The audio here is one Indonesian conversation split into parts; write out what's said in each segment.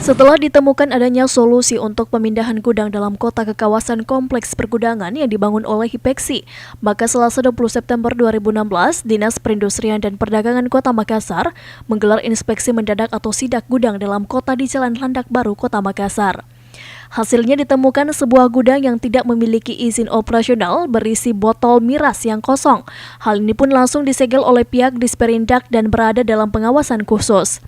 Setelah ditemukan adanya solusi untuk pemindahan gudang dalam kota ke kawasan kompleks pergudangan yang dibangun oleh Hipeksi, maka Selasa 20 September 2016, Dinas Perindustrian dan Perdagangan Kota Makassar menggelar inspeksi mendadak atau sidak gudang dalam kota di Jalan Landak Baru, Kota Makassar. Hasilnya ditemukan sebuah gudang yang tidak memiliki izin operasional berisi botol miras yang kosong. Hal ini pun langsung disegel oleh pihak Disperindak dan berada dalam pengawasan khusus.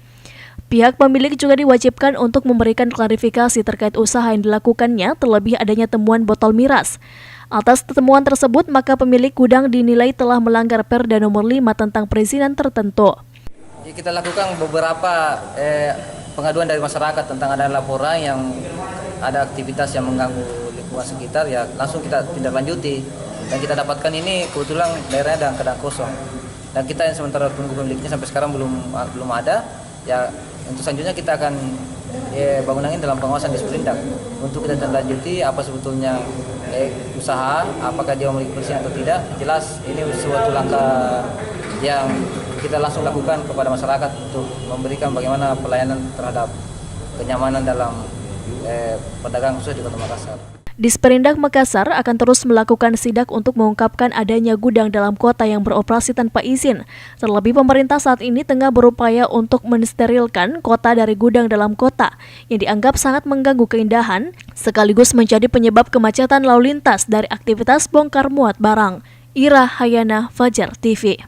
Pihak pemilik juga diwajibkan untuk memberikan klarifikasi terkait usaha yang dilakukannya terlebih adanya temuan botol miras. Atas temuan tersebut, maka pemilik gudang dinilai telah melanggar Perda Nomor 5 tentang perizinan tertentu. Kita lakukan beberapa pengaduan dari masyarakat tentang ada laporan yang ada aktivitas yang mengganggu lingkungan sekitar, ya langsung kita tindak lanjuti. Dan kita dapatkan ini kebetulan daerahnya dalam keadaan kosong. Dan kita yang sementara tunggu pemiliknya sampai sekarang belum ada. Ya untuk selanjutnya kita akan bangunan ini dalam pengawasan Disperindak untuk kita lanjuti apa sebetulnya usaha, apakah dia memiliki perizinan atau tidak. Jelas ini suatu langkah yang kita langsung lakukan kepada masyarakat untuk memberikan bagaimana pelayanan terhadap kenyamanan dalam pedagang khusus di Kota Makassar. Disperindak Makassar akan terus melakukan sidak untuk mengungkapkan adanya gudang dalam kota yang beroperasi tanpa izin. Terlebih pemerintah saat ini tengah berupaya untuk mensterilkan kota dari gudang dalam kota yang dianggap sangat mengganggu keindahan sekaligus menjadi penyebab kemacetan lalu lintas dari aktivitas bongkar muat barang. Ira Hayana, Fajar TV.